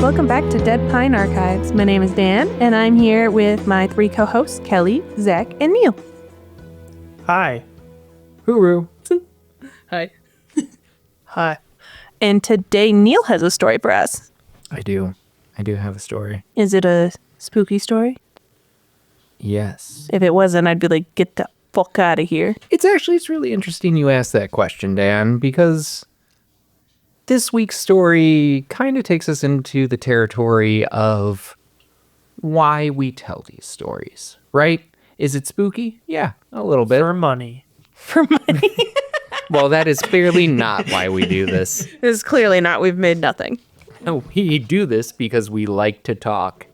Welcome back to Dead Pine Archives. My name is Dan, and I'm here with my 3 co-hosts, Kelly, Zach, and Neil. Hi. Hooroo. Hi. Hi. And today, Neil has a story for us. I do have a story. Is it a spooky story? Yes. If it wasn't, I'd be like, get the fuck out of here. It's really interesting you asked that question, Dan, because this week's story kind of takes us into the territory of why we tell these stories, right? Is it spooky? Yeah, a little bit. For money. For money. Well, that is clearly not why we do this. This is clearly not. We've made nothing. No, we do this because we like to talk.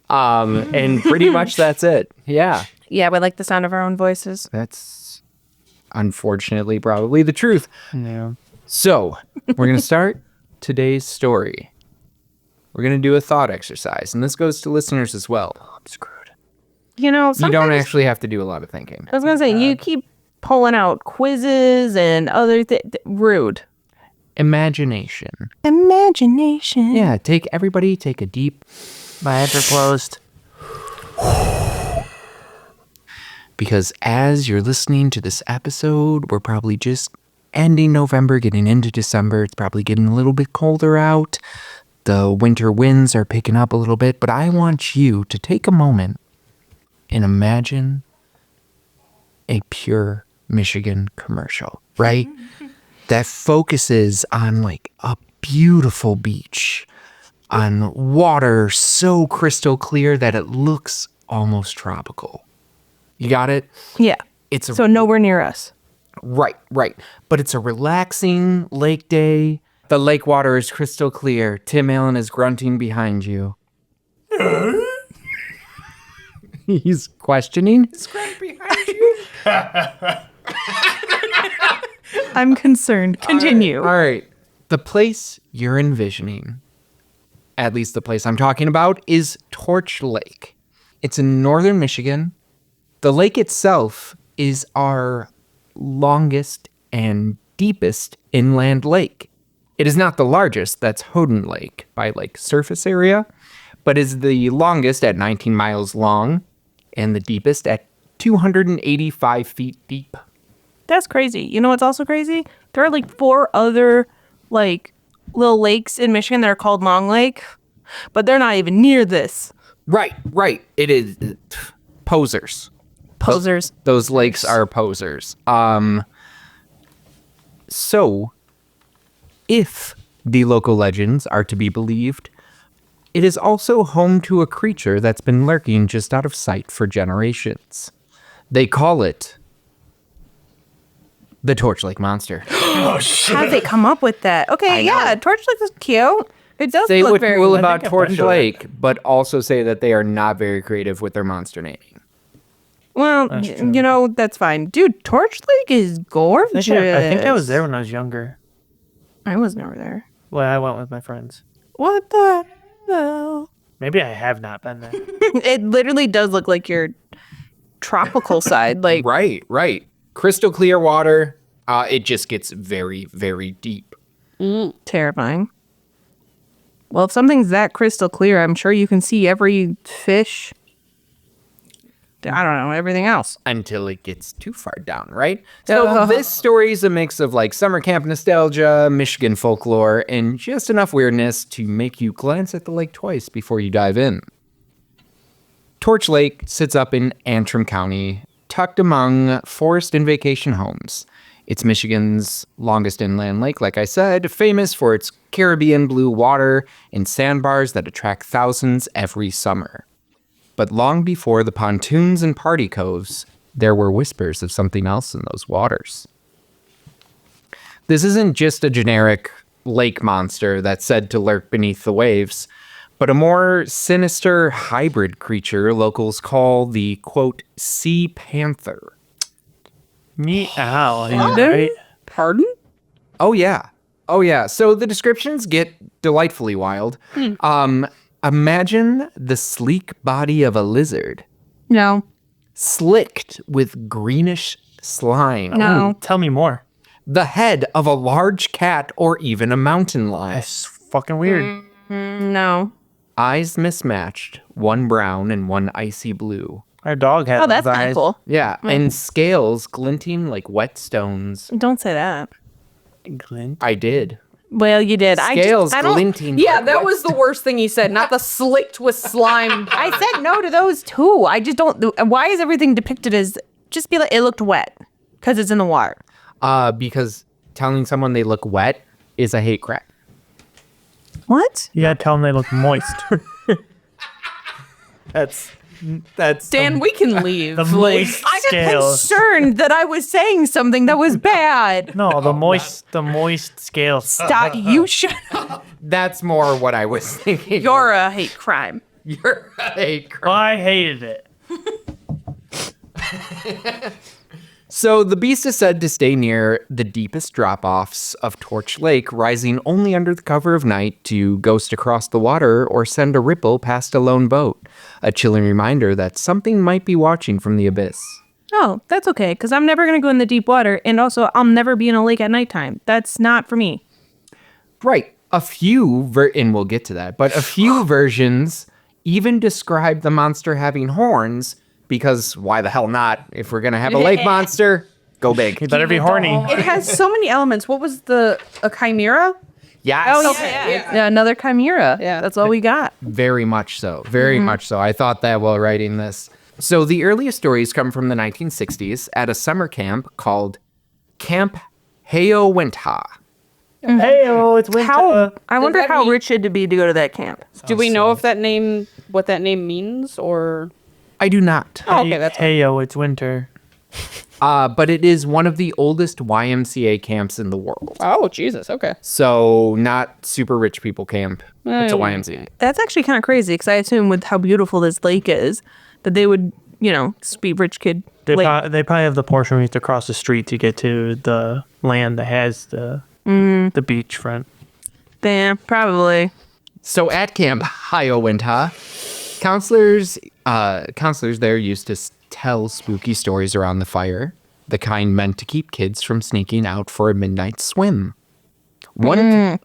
And pretty much that's it. Yeah. Yeah, we like the sound of our own voices. That's unfortunately probably the truth. Yeah. So, we're going to start today's story. We're going to do a thought exercise, and this goes to listeners as well. Oh, I'm screwed. You know, You don't actually have to do a lot of thinking. I was going to say, you keep pulling out quizzes and other things. Rude. Imagination. Imagination. Yeah, everybody take a deep... My eyes are closed. Because as you're listening to this episode, we're probably just ending November, getting into December. It's probably getting a little bit colder out. The winter winds are picking up a little bit. But I want you to take a moment and imagine a pure Michigan commercial, right? That focuses on like a beautiful beach, on water so crystal clear that it looks almost tropical. You got it? Yeah. So nowhere near us. Right. But it's a relaxing lake day. The lake water is crystal clear. Tim Allen is grunting behind you. He's questioning. He's grunting behind you. I'm concerned. Continue. All right. The place you're envisioning, at least the place I'm talking about, is Torch Lake. It's in northern Michigan. The lake itself is our longest and deepest inland lake. It is not the largest, that's Houghton Lake by like surface area, but is the longest at 19 miles long and the deepest at 285 feet deep. That's crazy. You know what's also crazy? There are like 4 other like little lakes in Michigan that are called Long Lake, but they're not even near this. Right. It is posers. Posers. Those lakes are posers. So, if the local legends are to be believed, it is also home to a creature that's been lurking just out of sight for generations. They call it the Torch Lake Monster. Oh, shit. How'd they come up with that? Okay, yeah, Torch Lake is cute. It does They look would very rule good. about I've Torch been to it. Lake, but also say that they are not very creative with their monster naming. Well, That's true. you know, that's fine. Dude, Torch Lake is gorgeous. I think I was there when I was younger. I was never there. Well, I went with my friends. What the hell? Maybe I have not been there. It literally does look like your tropical side. Like, Right. Crystal clear water. It just gets very, very deep. terrifying. Well, if something's that crystal clear, I'm sure you can see every fish. I don't know, everything else. Until it gets too far down, right? So this story is a mix of like summer camp nostalgia, Michigan folklore, and just enough weirdness to make you glance at the lake twice before you dive in. Torch Lake sits up in Antrim County, tucked among forest and vacation homes. It's Michigan's longest inland lake, like I said, famous for its Caribbean blue water and sandbars that attract thousands every summer. But long before the pontoons and party coves, there were whispers of something else in those waters. This isn't just a generic lake monster that's said to lurk beneath the waves, but a more sinister hybrid creature locals call the, quote, sea panther. Meow. Pardon? Pardon? Oh, yeah. So the descriptions get delightfully wild. Imagine the sleek body of a lizard, No. slicked with greenish slime. No. Tell me more. The head of a large cat or even a mountain lion. That's fucking weird. No. Eyes mismatched, one brown and one icy blue. Our dog has Oh, that's those kind eyes. of cool. Yeah, and scales glinting like wet stones. Don't say that. Glint. I did. Well, you did. Scales I don't. glinting. Yeah, like that wet was the worst thing he said. Not the slicked with slime. I said no to those too. I just don't. Why is everything depicted as just be like it looked wet because it's in the water? Because telling someone they look wet is a hate crime. What? You gotta tell them they look moist. That's Dan, we can leave. the moist I got scales. concerned that I was saying something that was bad. No, the moist scales. Stop. You should. That's more what I was thinking. You're a hate crime. You're a hate crime. I hated it. So the beast is said to stay near the deepest drop-offs of Torch Lake, rising only under the cover of night to ghost across the water or send a ripple past a lone boat. A chilling reminder that something might be watching from the abyss. Oh, that's okay, because I'm never going to go in the deep water, and also I'll never be in a lake at nighttime. That's not for me. Right. A few, and we'll get to that, but a few versions even describe the monster having horns, because why the hell not? If we're going to have a lake monster, go big. You better be horny. It has so many elements. What was a chimera? Yes. Oh, yeah, another chimera. Yeah. That's all we got. Very much so. Very much so. I thought that while writing this. So the earliest stories come from the 1960s at a summer camp called Camp Hiraeth. Hey, oh, it's winter. How? I wonder that how mean- rich it'd be to go to that camp. Do we know if what that name means, or? I do not. Oh, okay, that's Hey, oh, it's winter. But it is one of the oldest YMCA camps in the world. Oh, Jesus. Okay. So not super rich people camp. It's a YMCA. That's actually kind of crazy, because I assume with how beautiful this lake is, that they would, just be rich kid. They, lake. they probably have the portion where you have to cross the street to get to the land that has the beach front. Damn, probably. So at Camp Hiraeth, counselors there used to tell spooky stories around the fire, the kind meant to keep kids from sneaking out for a midnight swim. One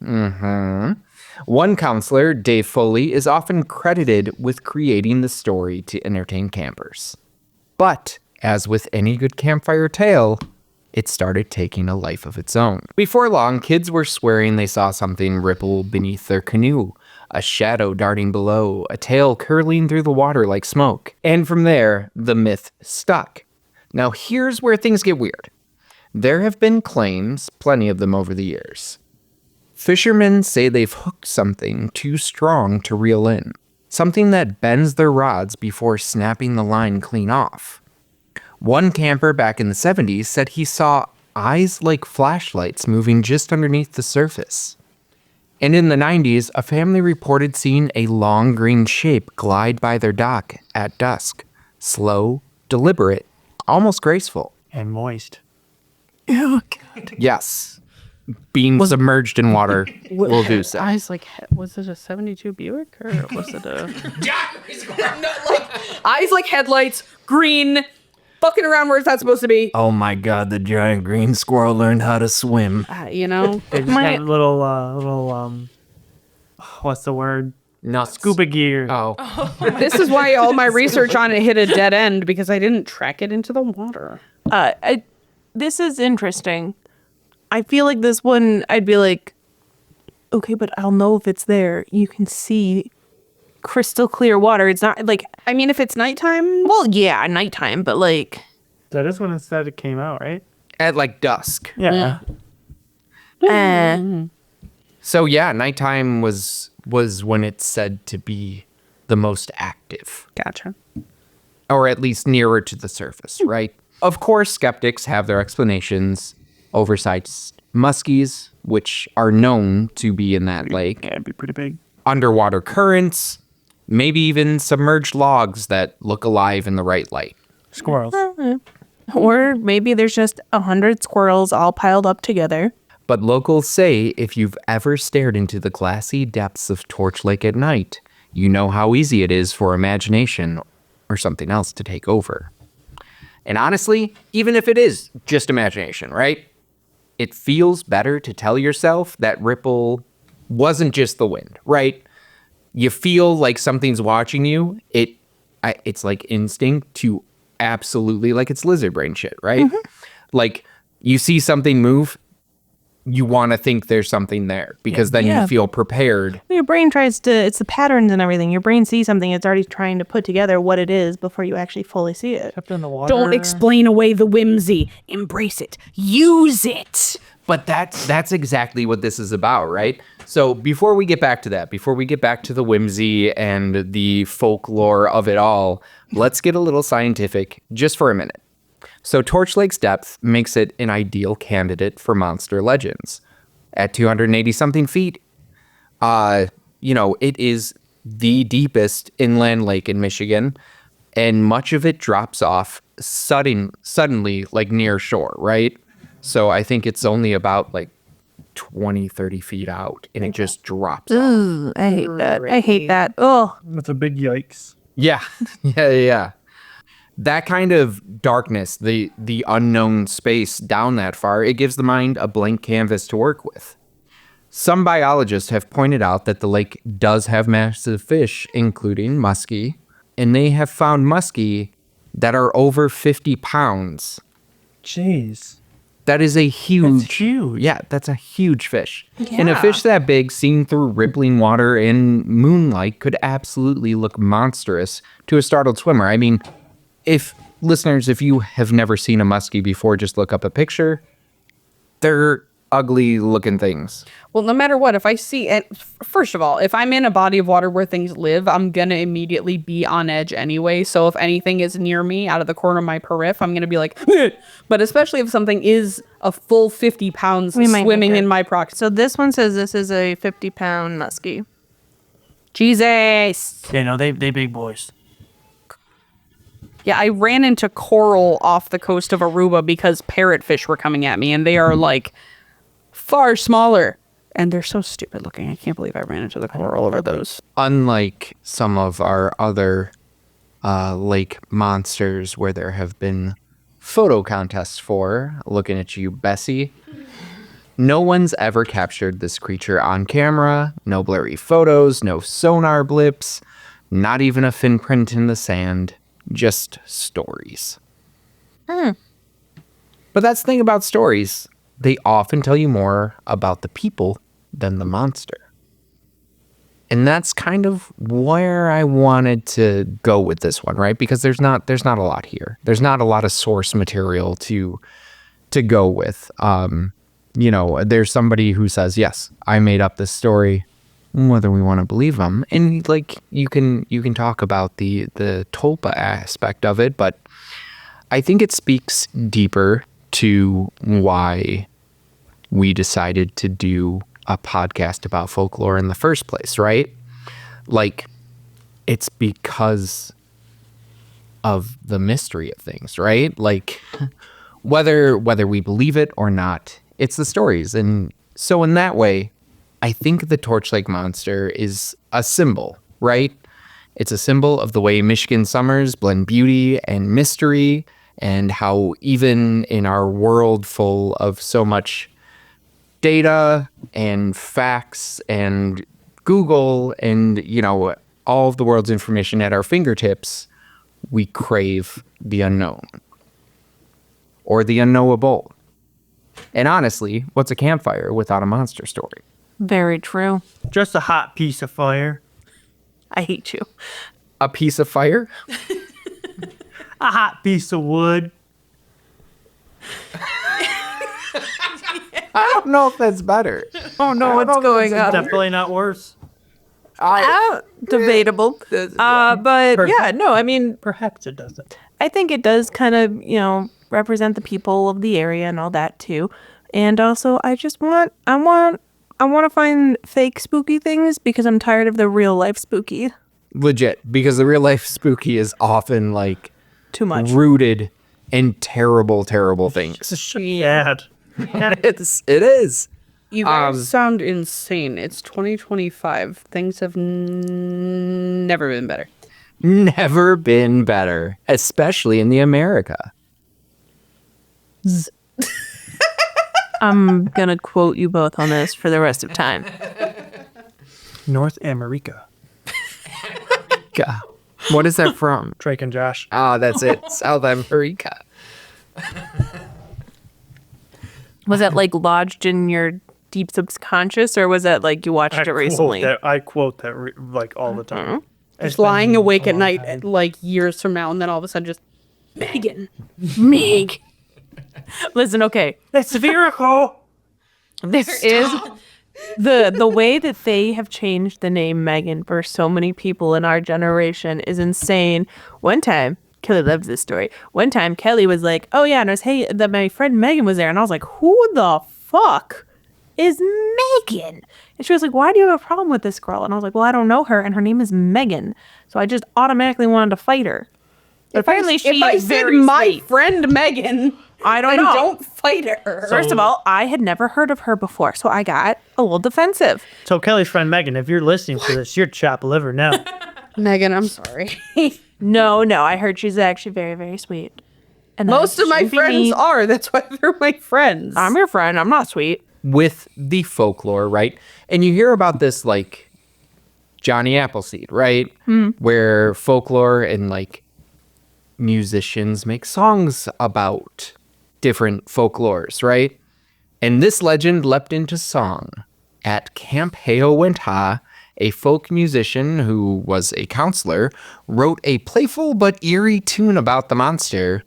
counselor, Dave Foley, is often credited with creating the story to entertain campers. But, as with any good campfire tale, it started taking a life of its own. Before long, kids were swearing they saw something ripple beneath their canoe, a shadow darting below, a tail curling through the water like smoke. And from there, the myth stuck. Now here's where things get weird. There have been claims, plenty of them over the years. Fishermen say they've hooked something too strong to reel in, something that bends their rods before snapping the line clean off. One camper back in the 70s said he saw eyes like flashlights moving just underneath the surface. And in the 90s, a family reported seeing a long green shape glide by their dock at dusk. Slow, deliberate, almost graceful. And moist. Oh, God. Yes. Being submerged in water will do so. Eyes like, was it a 72 Buick or was it a? Eyes like headlights, green, fucking around where it's not supposed to be. Oh my god, the giant green squirrel learned how to swim. They just have little, what's the word? Not Scuba gear. Oh. This is why all my research on it hit a dead end, because I didn't track it into the water. This is interesting. I feel like this one, I'd be like, okay, but I'll know if it's there. You can see crystal clear water. It's not like, I mean, if it's nighttime, well, yeah, nighttime, but like, That is when it said it came out, right? At like dusk. Yeah. So yeah, nighttime was when it's said to be the most active. gotcha. Or at least nearer to the surface, right? Of course, skeptics have their explanations. Oversized muskies, which are known to be in that lake. Yeah, it'd be pretty big. Underwater currents, maybe even submerged logs that look alive in the right light. Squirrels. or maybe there's just 100 squirrels all piled up together. But locals say if you've ever stared into the glassy depths of Torch Lake at night, you know how easy it is for imagination or something else to take over. And honestly, even if it is just imagination, right? It feels better to tell yourself that ripple wasn't just the wind, right? you feel like something's watching you, it's like instinct to absolutely, like it's lizard brain shit, right? Like you see something move, you want to think there's something there because then Yeah. you feel prepared. Your brain tries to, it's the patterns and everything. Your brain sees something, it's already trying to put together what it is before you actually fully see it. Kept in the water. Don't explain away the whimsy. Embrace it. Use it. But that's exactly what this is about, right? So before we get back to that, before we get back to the whimsy and the folklore of it all, let's get a little scientific just for a minute. So Torch Lake's depth makes it an ideal candidate for monster legends. At 280 something feet, it is the deepest inland lake in Michigan, and much of it drops off suddenly, like near shore, right? So I think it's only about like 20, 30 feet out, and it just drops off. Ooh, I hate that. I hate that. Oh, That's a big yikes. Yeah. Yeah. That kind of darkness, the unknown space down that far, it gives the mind a blank canvas to work with. Some biologists have pointed out that the lake does have massive fish, including muskie, and they have found muskie that are over 50 pounds. Jeez. That is a huge... That's huge. Yeah, that's a huge fish. And a fish that big, seen through rippling water in moonlight, could absolutely look monstrous to a startled swimmer. I mean, if you have never seen a muskie before, just look up a picture. They're ugly looking things. Well, no matter what, if I see it, first of all, if I'm in a body of water where things live, I'm going to immediately be on edge anyway. So if anything is near me out of the corner of my periph, I'm going to be like, but especially if something is a full 50 pounds We might swimming make it. in my proximity. so this one says this is a 50-pound muskie. Jesus. Yeah, no, they big boys. Yeah, I ran into coral off the coast of Aruba because parrotfish were coming at me, and they are like far smaller. And they're so stupid looking. I can't believe I ran into the coral over those. Unlike some of our other lake monsters where there have been photo contests for, looking at you, Bessie, no one's ever captured this creature on camera. No blurry photos, no sonar blips, not even a fin print in the sand. Just stories. But that's the thing about stories. They often tell you more about the people than the monster. And that's kind of where I wanted to go with this one, right? Because there's not a lot here. There's not a lot of source material to go with. There's somebody who says, yes, I made up this story, whether we want to believe them. And like you can talk about the tulpa aspect of it, but I think it speaks deeper to why we decided to do a podcast about folklore in the first place, right? Like it's because of the mystery of things, right? Like whether we believe it or not, it's the stories. And so in that way, I think the Torch Lake Monster is a symbol, right? It's a symbol of the way Michigan summers blend beauty and mystery, and how even in our world full of so much data and facts and Google and, all of the world's information at our fingertips, we crave the unknown or the unknowable. And honestly, what's a campfire without a monster story? Very true. Just a hot piece of fire. I hate you. A piece of fire? A hot piece of wood. I don't know if that's better. Oh no, what's going on? Definitely not worse. Debatable. But yeah, no, I mean, Perhaps it doesn't. I think it does kind of, represent the people of the area and all that too. And also, I want to find fake spooky things because I'm tired of the real life spooky. Legit, because the real life spooky is often like Too much. rooted in terrible, terrible things. It's a sad. It is. You guys sound insane. It's 2025. Things have never been better. Never been better, especially in the America. I'm going to quote you both on this for the rest of time. North America. America. What is that from? Drake and Josh. Ah, that's it. South America. Was that like lodged in your deep subconscious, or was that like you watched it recently? I quote that like all the time. Just lying awake at night, like years from now, and then all of a sudden just, Megan. Meg. Listen, okay. It's spherical. There is the way that they have changed the name Megan for so many people in our generation is insane. One time, Kelly loves this story. One time, Kelly was like, "Oh yeah," and I was, "Hey, that my friend Megan was there," and I was like, "Who the fuck is Megan?" And she was like, "Why do you have a problem with this girl?" And I was like, "Well, I don't know her, and her name is Megan, so I just automatically wanted to fight her." But apparently, she if I is said very my sweet. friend Megan, I don't then know. don't fight her. First of all, I had never heard of her before, so I got a little defensive. So Kelly's friend Megan, if you're listening to this, you're chopped liver now. Megan, I'm sorry. No, I heard she's actually very, very sweet. And Most of my shouldn't be friends mean. are. That's why they're my friends. I'm your friend. I'm not sweet. With the folklore, right? And you hear about this like Johnny Appleseed, right? Where folklore and like musicians make songs about different folklores, right? And this legend leapt into song at Camp Heo-Wentha. A folk musician who was a counselor wrote a playful but eerie tune about the monster.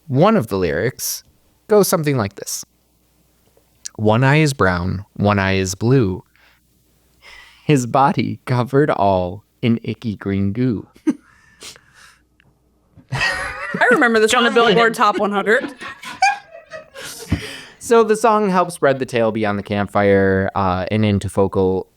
One of the lyrics goes something like this. One eye is brown, one eye is blue. His body covered all in icky green goo. I remember this on the Billboard Top 100. So the song helps spread the tale beyond the campfire and into focal.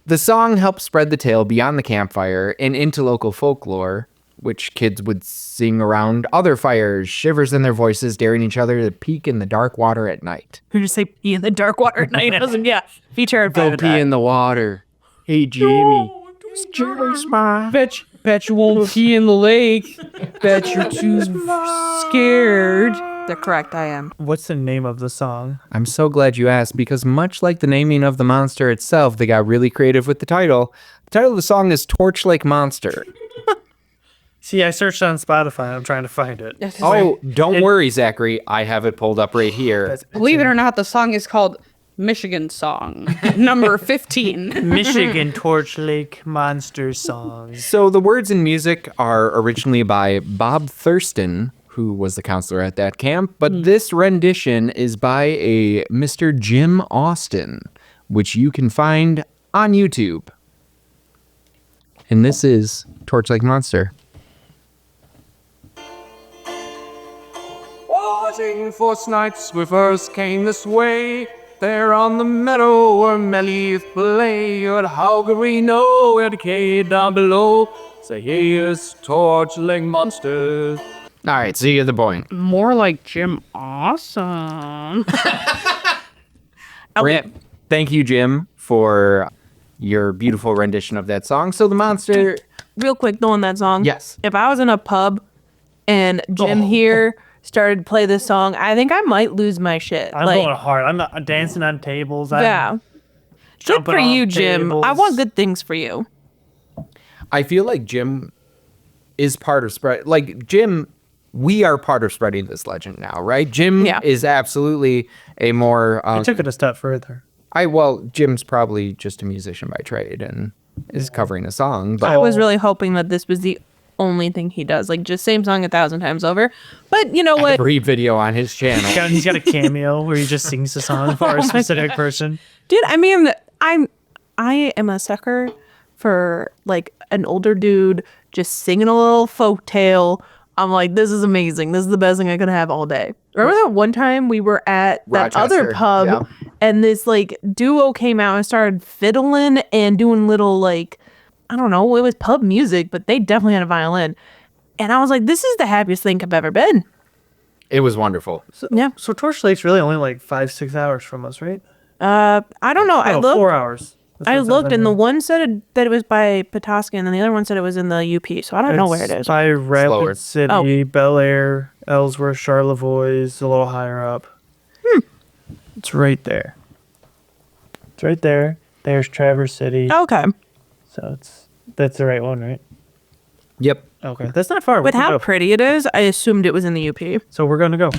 The song helped spread the tale beyond the campfire and into local folklore, which kids would sing around other fires, shivers in their voices, daring each other to peek in the dark water at night. Who just say pee in the dark water at night? Yeah, be terrified Go of pee that. in the water. Hey, Jamie. Bet you won't pee in the lake. Bet you're too scared. They're correct. I am. What's the name of the song? I'm so glad you asked, because much like the naming of the monster itself, they got really creative with the title. The title of the song is Torch Lake Monster. See, I searched on Spotify. I'm trying to find it. Oh, don't worry, Zachary. I have it pulled up right here. Believe it or not, the song is called Michigan Song, number 15. Michigan Torch Lake Monster Song. So the words and music are originally by Bob Thurston, who was the counselor at that camp, but this rendition is by a Mr. Jim Austin, which you can find on YouTube. And this is Torch Lake Monster. Watching for nights we first came this way. There on the meadow where Melleith play. But how could we know where the cave down below? Say, here's Torch Lake Monster. All right, so you get the point. More like Jim Awesome. Rip. Thank you, Jim, for your beautiful rendition of that song. So the monster... Real quick, though, on that song. Yes. If I was in a pub and Jim here started to play this song, I think I might lose my shit. I'm going hard. I'm not dancing on tables. I'm Yeah. Good jumping for you, off Jim. tables. I want good things for you. I feel like Jim is part of spread. Like, Jim, we are part of spreading this legend now, right? Jim Yeah. is absolutely a more... I took it a step further. Jim's probably just a musician by trade and is covering a song, but I was really hoping that this was the only thing he does. Like, just same song 1,000 times over. But you know what? every video on his channel. He's got a cameo where he just sings the song for a specific person. Dude, I mean, I am a sucker for like an older dude just singing a little folk tale. I'm like, this is amazing. This is the best thing I could have all day. Remember that one time we were at that other Rochester, pub yeah. and this like duo came out and started fiddling and doing little like, I don't know, it was pub music, but they definitely had a violin. And I was like, this is the happiest thing I've ever been. It was wonderful. Yeah. So Torch Lake's really only like 5-6 hours from us, right? I don't know. I Oh, looked. 4 hours. That's I what it says looked, on and the here. one said that it was by Petoskey, and then the other one said it was in the UP. So I don't know where it It's is. by Rapid Slower. City, Oh. Bel Air, Ellsworth, Charlevoix, a little higher up. It's right there. It's right there. There's Traverse City. Okay. So that's the right one, right? Yep. Okay. That's not far. With We can how go. pretty it is, I assumed it was in the UP. So we're going to go.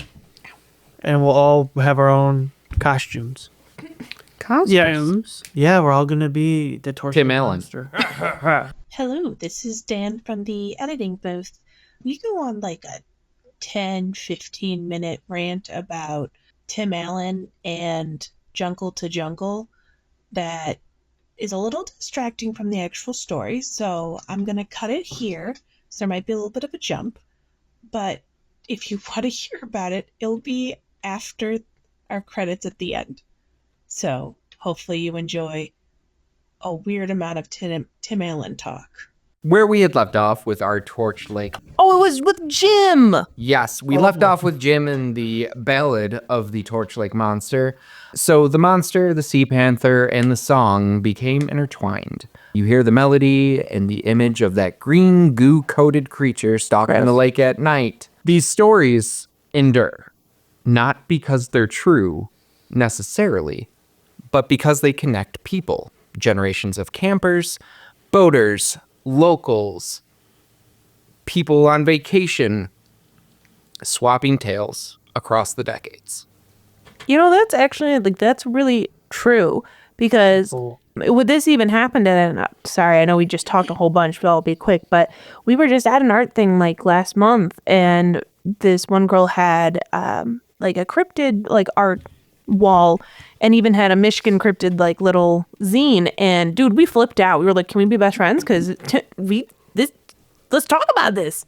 And we'll all have our own costumes. Costumes. Yeah, we're all going to be the Torch Tim Lake Allen. Monster. Hello, this is Dan from the editing booth. We go on like a 10-15 minute rant about Tim Allen and Jungle to Jungle that is a little distracting from the actual story, so I'm going to cut it here. So there might be a little bit of a jump, but if you want to hear about it, it'll be after our credits at the end. So hopefully you enjoy a weird amount of Tim Allen talk. Where we had left off with our Torch Lake. Oh, it was with Jim. Yes, we left off with Jim in the ballad of the Torch Lake Monster. So the monster, the sea panther, and the song became intertwined. You hear the melody and the image of that green goo-coated creature stalking the lake at night. These stories endure, not because they're true, necessarily, but because they connect people. Generations of campers, boaters, locals, people on vacation, swapping tales across the decades. You know, that's actually, like, that's really true because would this even happen to, sorry, I know we just talked a whole bunch, but I'll be quick, but we were just at an art thing like last month and this one girl had like a cryptid like art wall and even had a Michigan cryptid like little zine, and dude, we flipped out. We were like, can we be best friends? Because let's talk about this.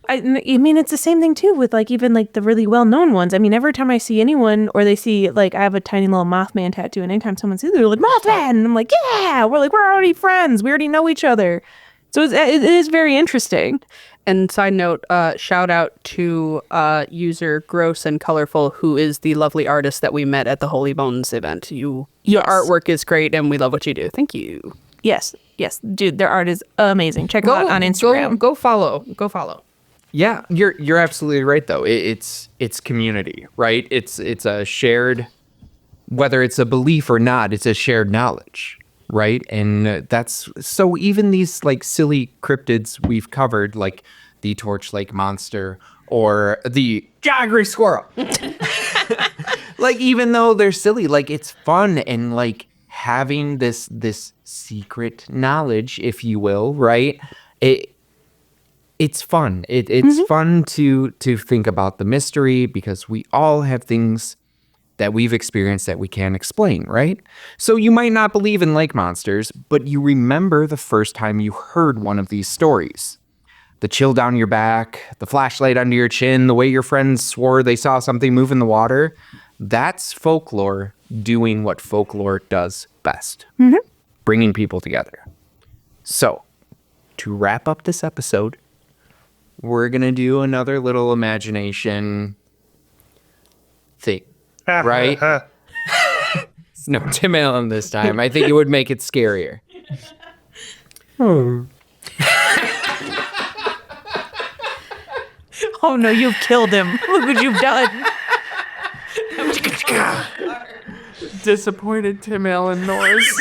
I mean, it's the same thing too with like even like the really well-known ones. I mean, every time I see anyone or they see like I have a tiny little Mothman tattoo, and anytime someone sees it, they're like Mothman, and I'm like, yeah, we're already friends. We already know each other. So it is very interesting. And side note, shout out to user Gross and Colorful, who is the lovely artist that we met at the Holy Bones event. Your artwork is great, and we love what you do. Thank you. Yes, dude, their art is amazing. Check them out on Instagram. Go follow. Yeah, you're absolutely right though. It's community, right? It's a shared, whether it's a belief or not, it's a shared knowledge, right? And that's so even these like silly cryptids we've covered, like the Torch Lake Monster or the jaggery squirrel. Like even though they're silly, like it's fun and like having this secret knowledge, if you will, right? It's fun. It's fun to think about the mystery because we all have things that we've experienced that we can't explain, right? So you might not believe in lake monsters, but you remember the first time you heard one of these stories. The chill down your back, the flashlight under your chin, the way your friends swore they saw something move in the water. That's folklore doing what folklore does best. Bringing people together. So, to wrap up this episode, we're going to do another little imagination thing, right? No, Tim Allen this time. I think it would make it scarier. Oh no, you've killed him. Look what you've done. Disappointed Tim Allen noise.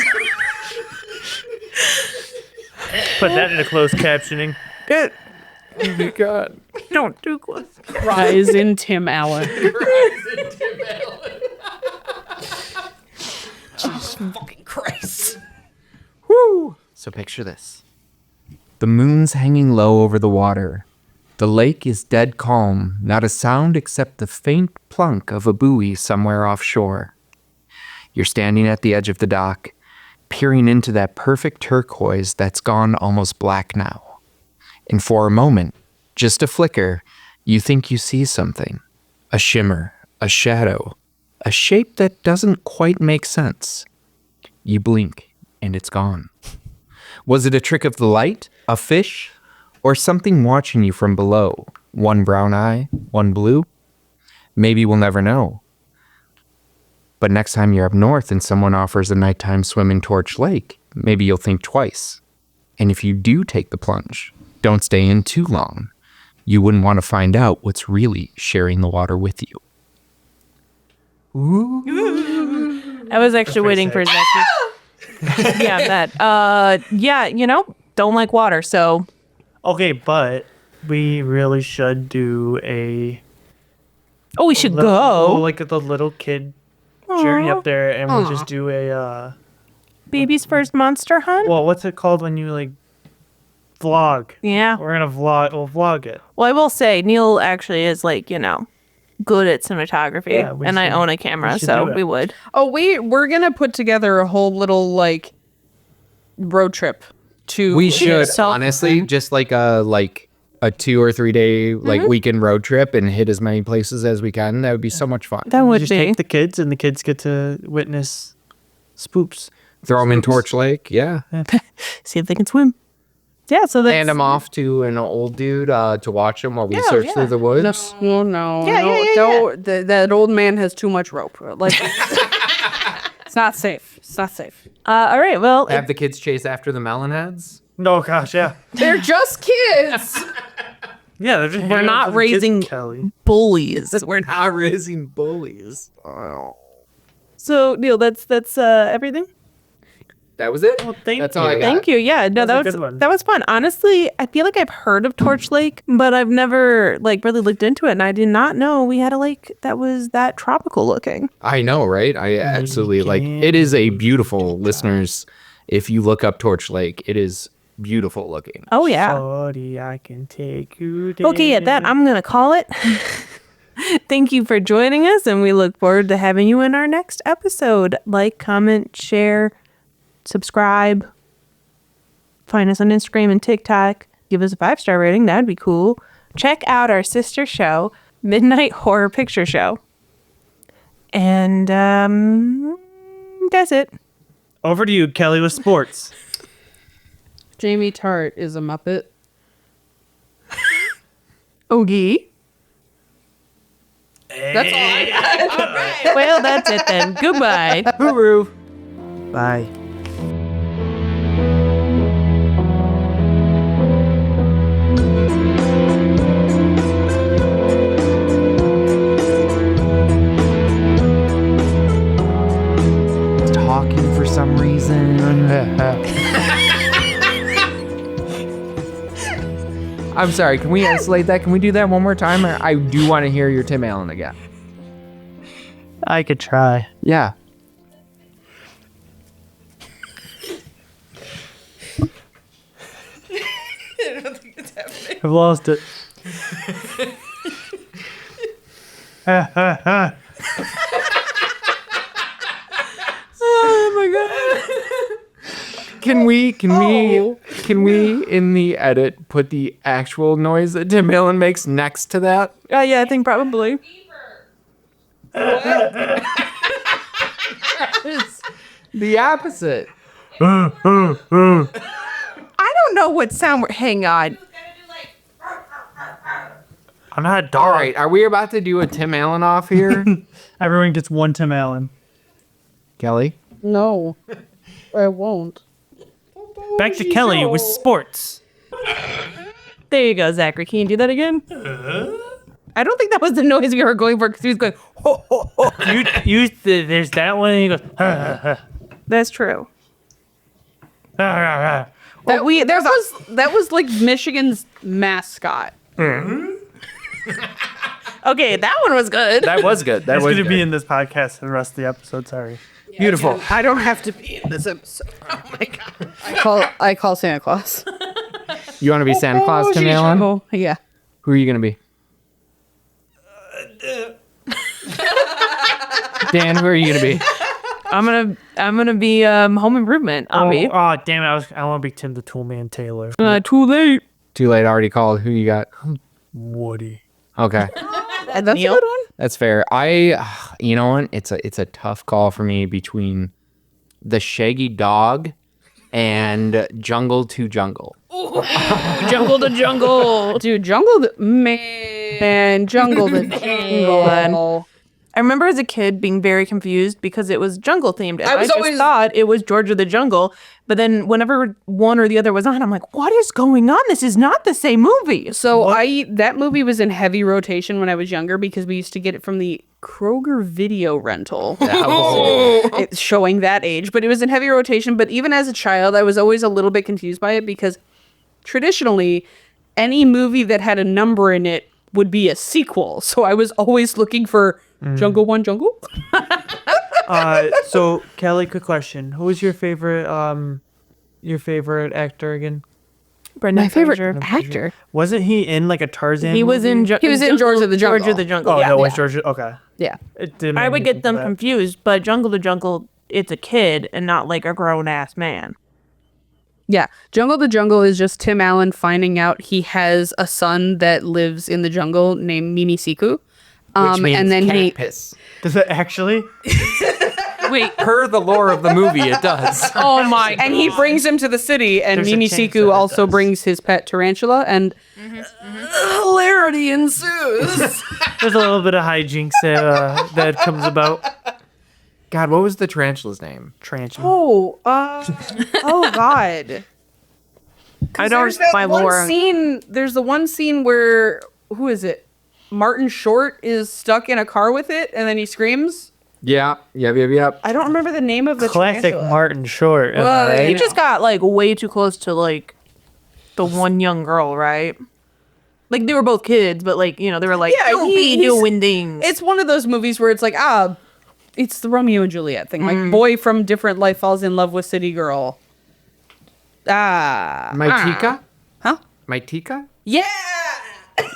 Put that into closed captioning. Oh my God. Don't do close. Rise in Tim Allen. Jesus fucking Christ. Woo! So picture this. The moon's hanging low over the water. The lake is dead calm, not a sound except the faint plunk of a buoy somewhere offshore. You're standing at the edge of the dock, peering into that perfect turquoise that's gone almost black now. And for a moment, just a flicker, you think you see something. A shimmer, a shadow, a shape that doesn't quite make sense. You blink, and it's gone. Was it a trick of the light, a fish, or something watching you from below? One brown eye, one blue? Maybe we'll never know. But next time you're up north and someone offers a nighttime swim in Torch Lake, maybe you'll think twice. And if you do take the plunge, don't stay in too long. You wouldn't want to find out what's really sharing the water with you. I was actually waiting for Zach. Yeah, that. Yeah, don't like water, so Okay, but we really should do we should go go. like the little kid journey Aw. up there, and we'll just do Baby's first monster hunt. well, what's it called when you like vlog? Yeah. We're gonna we'll vlog it. Well, I will say Neil actually is like good at cinematography, Yeah, we and I should- own a camera, we should so do it. we would. Oh, we're gonna put together a whole little like road trip to. We should So- honestly just like a 2 or 3 day weekend road trip and hit as many places as we can. That would be so much fun. That would Just be. take the kids, and the kids get to witness spoops. Throw them in Torch Lake, yeah. See if they can swim. Yeah, so that's Hand them off to an old dude to watch them while we search through the woods. No. Yeah, no, yeah, yeah, don't- that old man has too much rope. Like, it's not safe. It's not safe. all right. Well, Have the kids chase after the melon heads. No, gosh, yeah, They're just kids. yeah. They're just We're not raising- Kelly. bullies. We're not raising bullies. So Neil, that's everything. That was it. Well, thank That's all I you. got. Thank you. Yeah, no, That was a that good one. was fun. Honestly, I feel like I've heard of Torch Lake, but I've never really looked into it, and I did not know we had a lake that was that tropical looking. I know, right? I absolutely it is a beautiful, listeners. If you look up Torch Lake, it is beautiful looking. Oh yeah. Shorty, I can take you there. Okay, at that, I'm gonna call it. Thank you for joining us, and we look forward to having you in our next episode. Like, comment, share, subscribe. Find us on Instagram and TikTok. Give us a 5-star rating. That'd be cool. Check out our sister show, Midnight Horror Picture Show. And that's it. Over to you, Kelly, with sports. Jamie Tart is a Muppet. Ogie. That's all I got. Well, that's it then. Goodbye. Hooroo. Bye. Talking for some reason. I'm sorry. Can we isolate that? Can we do that one more time? I do want to hear your Tim Allen again. I could try. Yeah. I've lost it. Can we in the edit put the actual noise that Tim Allen makes next to that? Yeah, I think probably. The opposite. I don't know what sound. Hang on. I'm not a dog. All right, are we about to do a Tim Allen off here? Everyone gets one Tim Allen. Kelly? No, I won't. Back to Kelly with sports. There you go, Zachary. Can you do that again? I don't think that was the noise we were going for because he was going, ho, ho, ho. There's that one, and he goes, That's true. That was like Michigan's mascot. Okay, that one was good. That was good. That That's was going to be good. in this podcast and the rest of the episode. Sorry. Beautiful. I don't have to be in this episode. Oh my god! I call Santa Claus. You want to be Santa Claus, Tim Allen? Oh yeah. Who are you going to be? Dan, who are you going to be? I'm gonna be Home Improvement. I'll be. Oh, damn it. I want to be Tim the Toolman Taylor. Too late. Too late, already called. Who you got? Woody. Okay. That's Neil? a good one. That's fair. You know what? It's a tough call for me between the Shaggy Dog and Jungle to Jungle. Jungle to jungle. Dude, Jungle the Jungle the Jungle. I remember as a kid being very confused because it was jungle themed. And I was just always- thought it was Georgia the Jungle. But then whenever one or the other was on, I'm like, what is going on? This is not the same movie. So that movie was in heavy rotation when I was younger because we used to get it from the Kroger Video Rental. Oh. It's showing that age, but it was in heavy rotation. But even as a child, I was always a little bit confused by it because traditionally, any movie that had a number in it would be a sequel. So I was always looking for Jungle 1 Jungle. So Kelly, quick question: who was your favorite actor again? Brendan My favorite Fraser. actor. Wasn't he in like a Tarzan? He was in. He was in George of the Jungle. George of the Jungle. Oh yeah. no, it was George. Okay. Yeah. It did I make would me get think them of that. confused, but Jungle to Jungle, it's a kid and not like a grown ass man. Yeah. Jungle the Jungle is just Tim Allen finding out he has a son that lives in the jungle named Mimi Siku. Which means and then cat piss. Does it actually? Wait. Per the lore of the movie, it does. Oh my. and he brings him to the city, and There's a Mimi chance that Siku it also does. brings his pet tarantula, and hilarity ensues. There's a little bit of hijinks that comes about. God, what was the tarantula's name? Tarantula. oh God. I don't There's that my one lore. scene. There's the one scene where who is it? Martin Short is stuck in a car with it, and then he screams. Yeah. Yep. I don't remember the name of the Classic tarantula. Martin Short. Well, right? He just got like way too close to like the one young girl, right? Like they were both kids, but like, you know, they were like, Yeah, don't he's- be doing things. It's one of those movies where it's like, it's the Romeo and Juliet thing. Like, boy from different life falls in love with city girl. Maitika? Huh? Maitika? Yeah.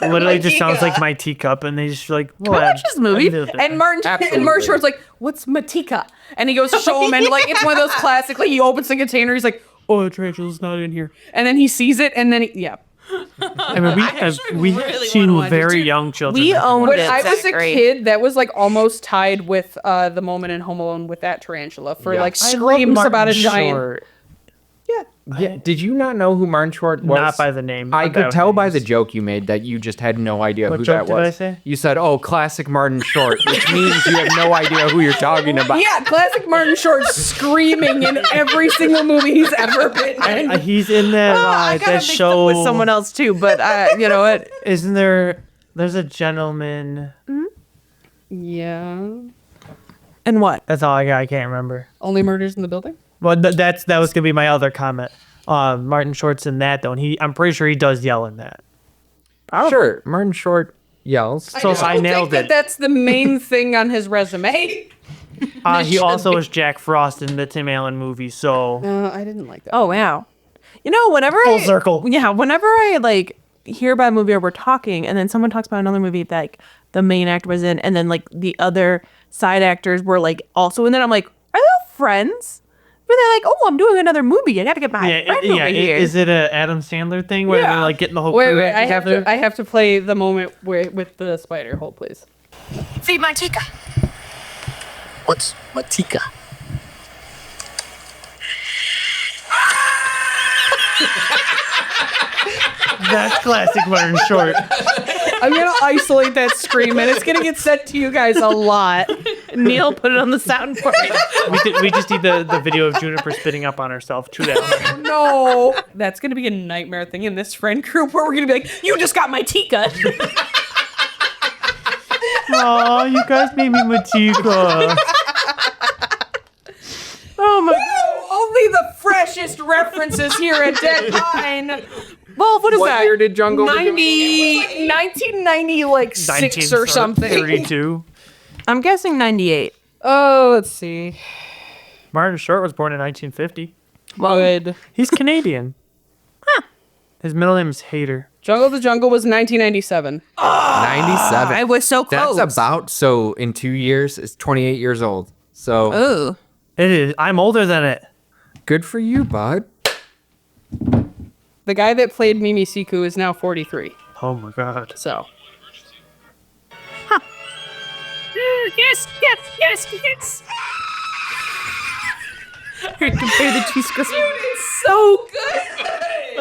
Literally just sounds like my teacup, and they just like, well, watch this movie. And Martin Absolutely. Short's like, "What's Matika?" And he goes to show him, and like it's one of those classic. Like he opens the container, he's like, "Oh, the tarantula's not in here," and then he sees it, and then I mean, we've seen very young children. We owned When it. I was a Zachary. kid, that was like almost tied with the moment in Home Alone with that tarantula for Yeah. like I love screams Martin about a giant. Short. Yeah. Did you not know who Martin Short was? Not by the name. I could About tell by the names. joke you made that you just had no idea What who joke that was. did I say? You said, "Oh, classic Martin Short," which means you have no idea who you're talking about. Yeah, classic Martin Short screaming in every single movie he's ever been in. He's in that I got that mixed show up with someone else too, but you know what? Isn't there? There's a gentleman. Yeah. And what? That's all I got. I can't remember. Only Murders in the Building? Well, that was gonna be my other comment. Martin Short's in that though, and I'm pretty sure he does yell in that. Sure, Martin Short yells. So I nailed it. That's the main thing on his resume. He also is Jack Frost in the Tim Allen movie. So I didn't like that. Oh wow. You know, whenever Full circle. Yeah, whenever I like hear about a movie or we're talking and then someone talks about another movie that like the main actor was in and then like the other side actors were like also in it, I'm like, are they friends? But they're like, oh, I'm doing another movie. I gotta get my friend over here. Is it a Adam Sandler thing where they're like getting the whole Wait, crew I have together? to. I have to play the moment with the spider. Hold, please. Feed my tika. What's matika? That's classic Martin Short. I'm gonna isolate that scream, and it's gonna get sent to you guys a lot. Neil put it on the soundboard. We just need the video of Juniper spitting up on herself. True that. No, that's gonna be a nightmare thing in this friend group where we're gonna be like, "You just got my tika." Oh, you guys made me Matika. Oh my Only the freshest references here at Dead Pine. Well, what is What that? year did Jungle? 1990, like 6 or something. 32. I'm guessing 98. Oh, let's see. Martin Short was born in 1950. Good. He's Canadian. His middle name is Hader. Jungle the Jungle was 1997. 97. I was so close. That's about, so in 2 years, it's 28 years old. So Ooh. It is. I'm older than it. good for you, bud. The guy that played Mimi Siku is now 43. Oh my god. So. Yes. Compare the two scripts. So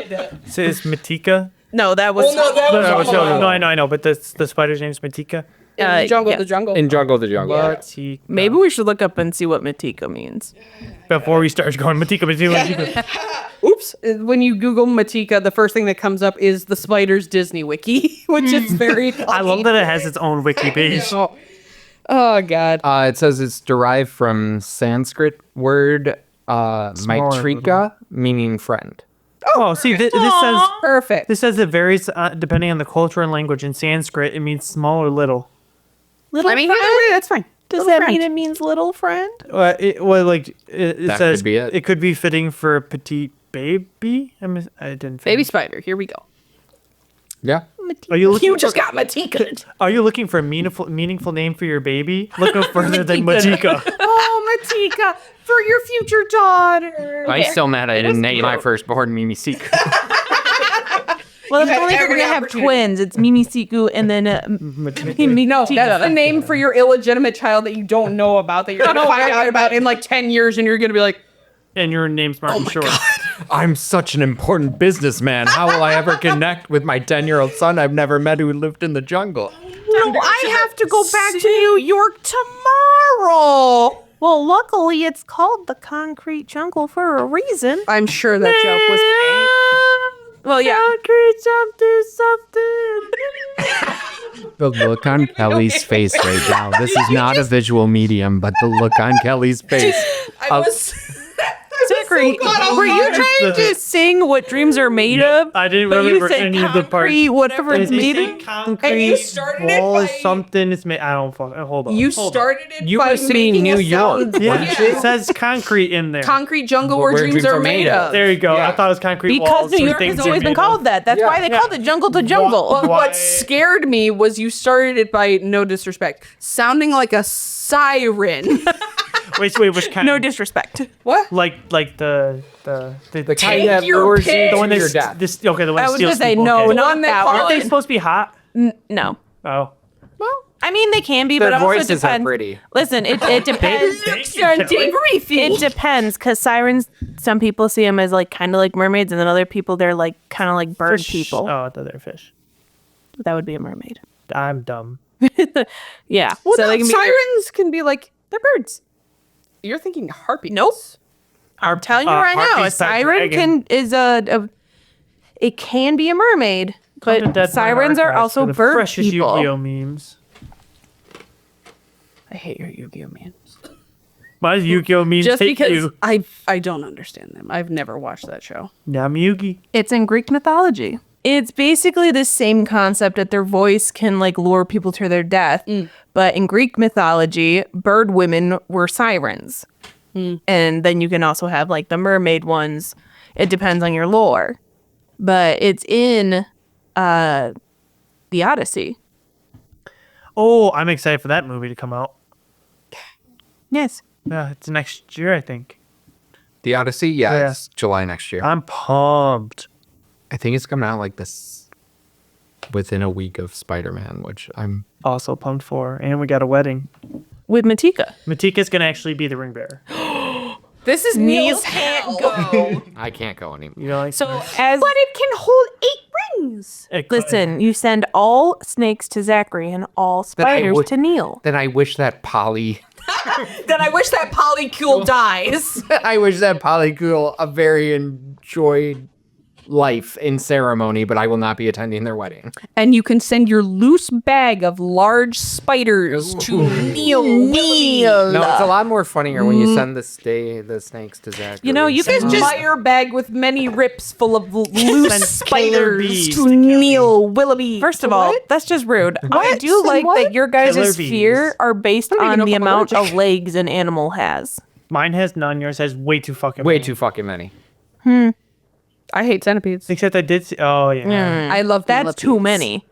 good. So it's Matika? No, that was. No, I know, but the spider's name's Matika. Jungle yeah. the Jungle. In Jungle the Jungle. Matika. Maybe we should look up and see what Matika means. Before we start going Matika. Oops. When you Google Matika, the first thing that comes up is the Spider's Disney Wiki, which is very funny. I love that it has its own wiki page. Oh. Oh God. It says it's derived from Sanskrit word maitrika, meaning friend. Oh, see, this says Perfect. this says it varies depending on the culture and language. In Sanskrit, it means small or little. Little I mean, friend? either way, that's fine. Does Little that friend. mean it means little friend? It That says could be it. it could be fitting for a petite baby. I didn't. Baby finish. spider? Here we go. Yeah. Are you looking? got Matika. Are you looking for a meaningful name for your baby? Look no further than Matika. Oh, Matika, for your future daughter. I'm still mad I didn't name my firstborn Mimisiku. Well, if had only if we're every gonna have opportunity. twins, it's Mimi Siku and then No, that's a name for your illegitimate child that you don't know about, that you're gonna find out about in like 10 years, and you're gonna be like, And your name's Martin Short. I'm such an important businessman. How will I ever connect with my 10-year-old son I've never met who lived in the jungle? no, I have to go back to New York tomorrow. Well, luckily it's called the concrete jungle for a reason. I'm sure that joke was Well, yeah. The look on Kelly's face right now. This is not a visual medium, but the look on Kelly's face. I was. Zachary, were you trying to sing what dreams are made of? I didn't But you remember said any of the parts. concrete, whatever it's made of. Concrete started it wall is by- something. It's made. I don't fuck. Hold on. You hold on. started it You by were singing making New a York, sound. Yeah, weren't it says concrete in there. Concrete jungle where dreams are made of. There you go. Yeah. I thought it was concrete Because walls. New where York things has are always been made of. called that. That's why they called it jungle to jungle. But Why- what scared me was you started it by, no disrespect, sounding like a siren. Wait, which kind? No disrespect. What? Like the kind that your lures you pick. the one to your that's death. this. Okay, the one I that was steals gonna say people, no, okay. not one that that calls- one. Aren't they supposed to be hot? No. Oh, I mean, they can be, Their but also it voices are depends. pretty. Listen, it depends. It depends, because sirens, some people see them as like kind of like mermaids, and then other people they're like kind of like bird fish. people. Oh, I thought they were fish. That would be a mermaid. I'm dumb. Yeah. Well, so no, they can be sirens can be like, they're birds. you're thinking harpies. Nope. I'm telling you right now, a harpies back siren dragon. it can be a mermaid, Come to but Dead sirens Mind are Archives also for the bird freshest people. Yu-Gi-Oh memes. I hate your Yu-Gi-Oh, man. Why does Yu-Gi-Oh memes Just hate because you? I don't understand them. I've never watched that show. I'm Yugi. It's in Greek mythology. It's basically the same concept that their voice can like lure people to their death. But in Greek mythology, bird women were sirens. And then you can also have like the mermaid ones. It depends on your lore. But it's in the Odyssey. Oh, I'm excited for that movie to come out. Yes. Yeah, it's next year, I think. The Odyssey? Yeah, Yeah. it's July next year. I'm pumped. I think it's coming out like this within a week of Spider-Man, which I'm... Also pumped for. And we got a wedding. With Matika. Matika's going to actually be the ring bearer. This is Knees Neil's can't go. I can't go anymore. You know, like, So as But it can hold 8 rings. listen, you send all snakes to Zachary and all Then I spiders would- to Neil. Then I wish that Then I wish that polycule dies. I wish that Polycule a very enjoyed life in ceremony, but I will not be attending their wedding. And you can send your loose bag of large spiders to Neil. No, it's a lot more funnier when you send the snakes to Zach. You know, you This can Meyer bag with many rips full of loose Send killer spiders bees to to Kelly. Neil Willoughby. First of all, that's just rude. I do Send like what? that your Killer guys' bees. fear are based don't even on know the if I'm amount allergic. of legs an animal has. mine has none. Yours has way too fucking way many. too fucking many. I hate centipedes. Except I did see. Oh, yeah. I love That's millipedes. too many.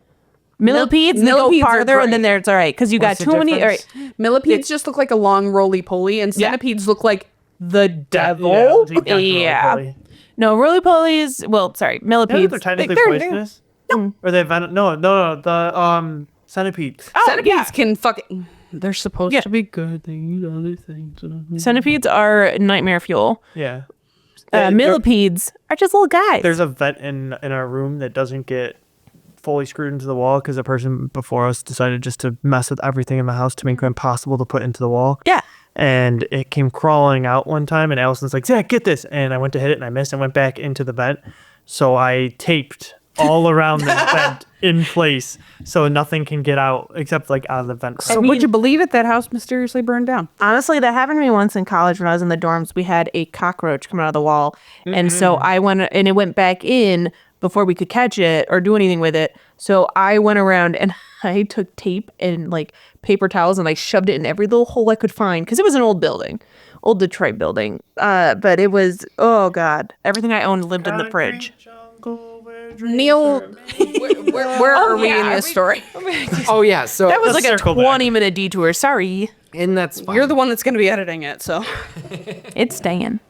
Millipedes, they go millipedes are farther, and then great. there's all right because you got What's the too many. All difference? right, Millipedes just look like a long roly-poly, and Yeah. centipedes look like the Yeah, devil. definitely, Yeah. probably. no, roly polies. Well, sorry, Yeah, millipedes. they're technically they're- poisonous. Or they venom? No, the centipedes. Oh, Centipedes yeah. can fucking. They're supposed Yeah. to be good. They eat other things. Centipedes are nightmare fuel. Yeah. Millipedes are just little guys. There's a vent in our room that doesn't get fully screwed into the wall because the person before us decided just to mess with everything in the house to make it impossible to put into the wall. yeah. And it came crawling out one time, and Allison's like, Zach, get this. And I went to hit it, and I missed and went back into the vent. So I taped all around the vent in place so nothing can get out except like out of the vent. So would you believe it? That house mysteriously burned down. Honestly, that happened to me once in college when I was in the dorms. We had a cockroach come out of the wall. And so I went, and it went back in before we could catch it or do anything with it. So I went around and I took tape and like paper towels and I shoved it in every little hole I could find because it was an old building, old Detroit building. But it was, oh God, everything I owned lived in the fridge. Neil, where are we in this story? Oh yeah, so That was Let's like a circle back. 20-minute detour. Sorry. and that's fine. You're the one that's going to be editing it, so. It's staying.